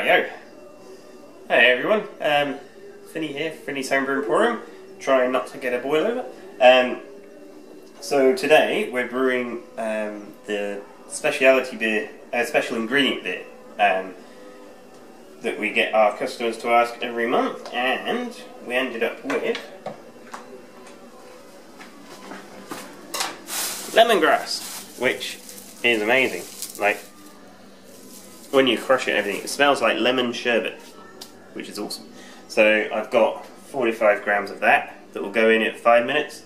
Rightio. Hey everyone, Finney here, Finney's Homebrew Emporium, trying not to get a boil over. So today we're brewing the speciality beer, special ingredient beer that we get our customers to ask every month, and we ended up with lemongrass, which is amazing. Like, when you crush it and everything, it smells like lemon sherbet, which is awesome. So I've got 45 grams of that will go in at 5 minutes.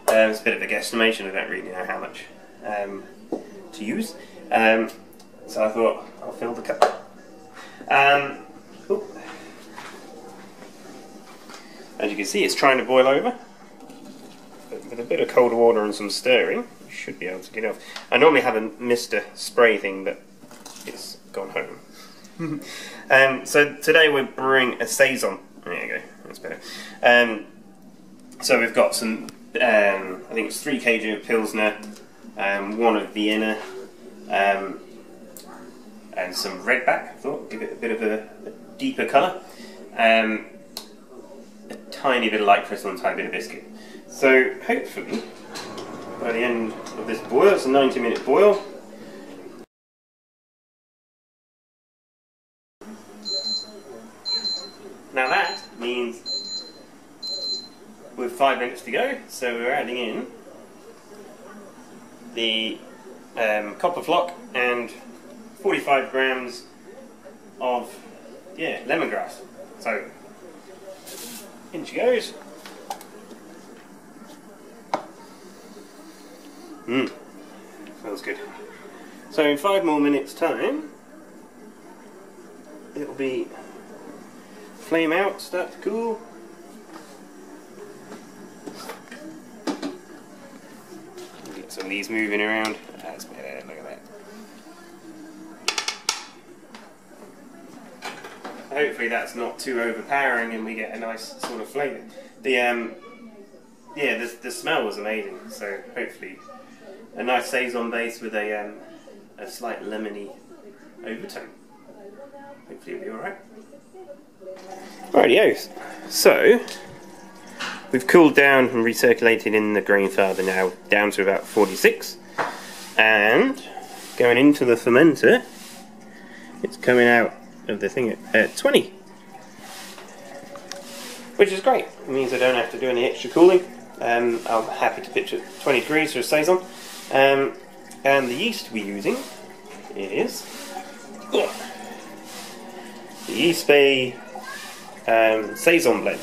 It's a bit of a guesstimation, I don't really know how much to use. So I thought I'll fill the cup. As you can see, it's trying to boil over. But with a bit of cold water and some stirring, you should be able to get it off. I normally have a Mr. Spray thing, but it's gone home. So today we're brewing a Saison. There you go, that's better. So we've got some, I think it's 3 kg of Pilsner, 1 of Vienna, and some Redback. I thought give it a bit of a deeper colour. A tiny bit of light crystal and a tiny bit of biscuit. So hopefully by the end of this boil, it's a 90-minute boil. Now that means with 5 minutes to go, so we're adding in the copper flock and 45 grams of lemongrass. So in she goes. Smells good. So in 5 more minutes time, it'll be flame out, start to cool. Get some of these moving around. That's better, look at that. Hopefully that's not too overpowering and we get a nice sort of flavour. The smell was amazing, so hopefully a nice Saison base with a slight lemony overtone. Hopefully it'll be alright. Rightio, so we've cooled down and recirculated in the Grainfather now down to about 46, and going into the fermenter, it's coming out of the thing at 20, which is great. It means I don't have to do any extra cooling. I'm happy to pitch at 20 degrees for a Saison, and the yeast we're using is the Yeast Bay Saison blend.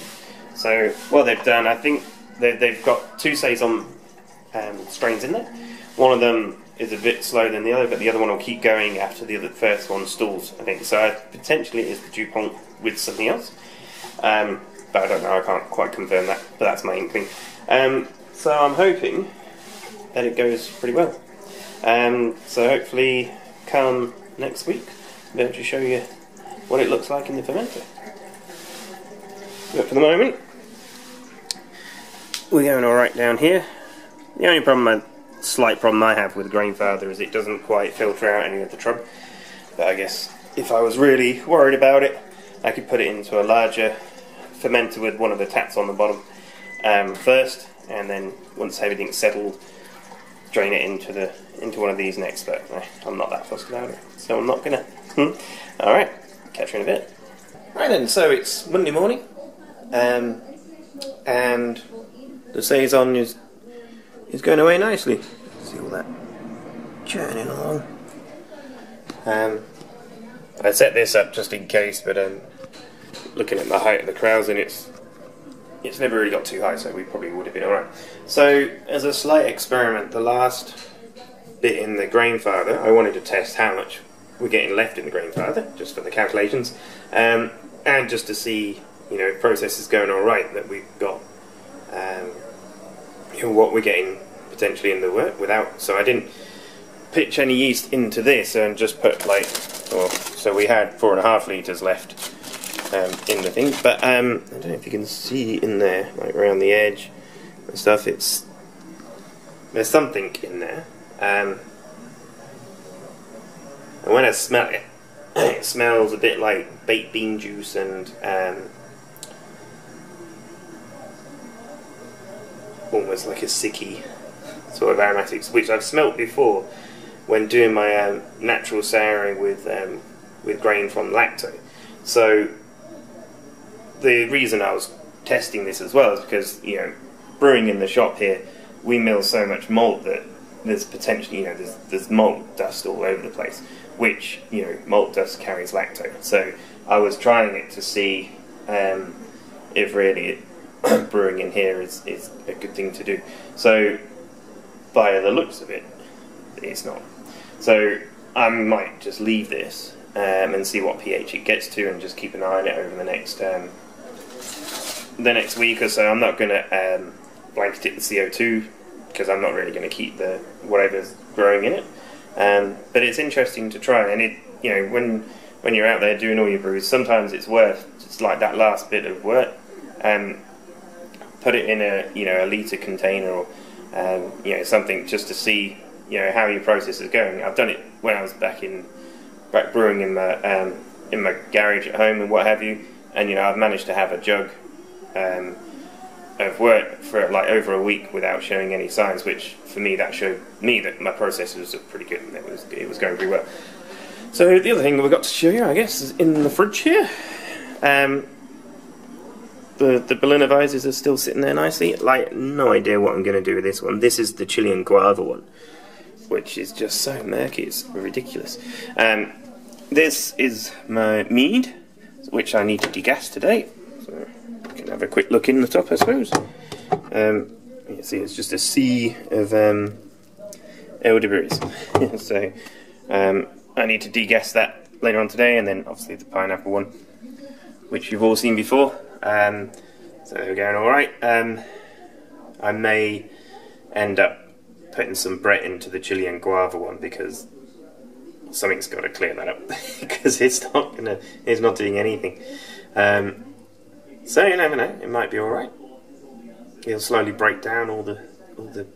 So what they've done, I think they've got 2 Saison strains in there. One of them is a bit slower than the other, but the other one will keep going after the first one stalls, I think. So potentially it is the DuPont with something else, but I don't know, I can't quite confirm that, but that's my inkling. So I'm hoping that it goes pretty well. So hopefully come next week I'll be able to show you what it looks like in the fermenter. But for the moment, we're going alright down here. The only slight problem I have with Grainfather is it doesn't quite filter out any of the trub. But I guess if I was really worried about it, I could put it into a larger fermenter with one of the taps on the bottom first, and then once everything's settled, drain it into one of these next. But I'm not that fussed about it, so I'm not gonna. Alright, catch you in a bit. Right then, so it's Monday morning, and the Saison is going away nicely. See all that churning along. I set this up just in case, but looking at the height of the crowds, and it's never really got too high, so we probably would have been alright. So as a slight experiment, the last bit in the Grainfather, I wanted to test how much we're getting left in the Grainfather, just for the calculations, and just to see, if process is going alright, that we've got what we're getting potentially in the work without. So I didn't pitch any yeast into this and just put so we had 4.5 litres left in the thing, but I don't know if you can see in there, like around the edge and stuff, there's something in there, and when I smell it, it smells a bit like baked bean juice and almost like a sicky sort of aromatics, which I've smelt before when doing my natural souring with grain from lacto. So the reason I was testing this as well is because, you know, brewing in the shop here, we mill so much malt that there's potentially, you know, there's malt dust all over the place, which, you know, malt dust carries lactose. So I was trying it to see if really brewing in here is a good thing to do. So by the looks of it, it's not. So I might just leave this and see what pH it gets to, and just keep an eye on it over the next week or so. I'm not going to blanket it with CO2 because I'm not really going to keep the whatever's growing in it. But it's interesting to try, and it, you know, when you're out there doing all your brews, sometimes it's worth just like that last bit of work. Put it in a, you know, a litre container, or you know, something, just to see, you know, how your process is going. I've done it when I was back brewing in my garage at home and what have you, and, you know, I've managed to have a jug of work for like over a week without showing any signs, which for me, that showed me that my process was pretty good and it was going pretty well. So the other thing we've got to show you, I guess, is in the fridge here. The Berliner Weisses are still sitting there nicely. Like, no idea what I'm going to do with this one. This is the Chilean Guava one, which is just so murky, it's ridiculous. This is my mead, which I need to degas today. So you can have a quick look in the top, I suppose. You see, it's just a sea of elderberries. So I need to degas that later on today, and then obviously the pineapple one, which you've all seen before. So they're going alright. I may end up putting some Brett into the Chilean Guava one, because something's got to clear that up because it's not doing anything. So you never know, it might be alright. It'll slowly break down all the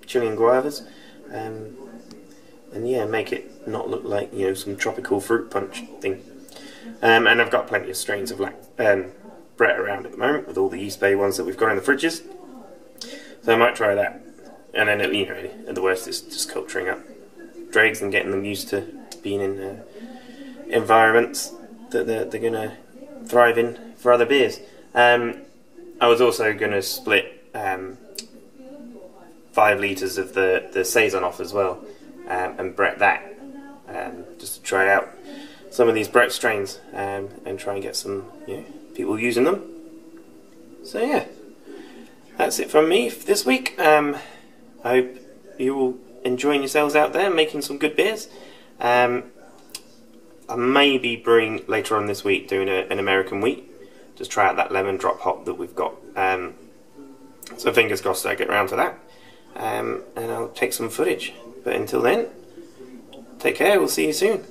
Chilean Guavas, and yeah, make it not look like, you know, some tropical fruit punch thing. And I've got plenty of strains of Brett around at the moment with all the East Bay ones that we've got in the fridges, so I might try that. And then, you know, at the worst, it's just culturing up dregs and getting them used to being in environments that they're going to thrive in for other beers. I was also going to split 5 litres of the Saison off as well, and Brett that, just to try out some of these Brett strains, and try and get some, you know, people using them. So yeah, that's it from me for this week. I hope you're all enjoying yourselves out there, making some good beers. I may be brewing later on this week, doing an American wheat. Just try out that lemon drop hop that we've got. So fingers crossed I get around to that. And I'll take some footage. But until then, take care, we'll see you soon.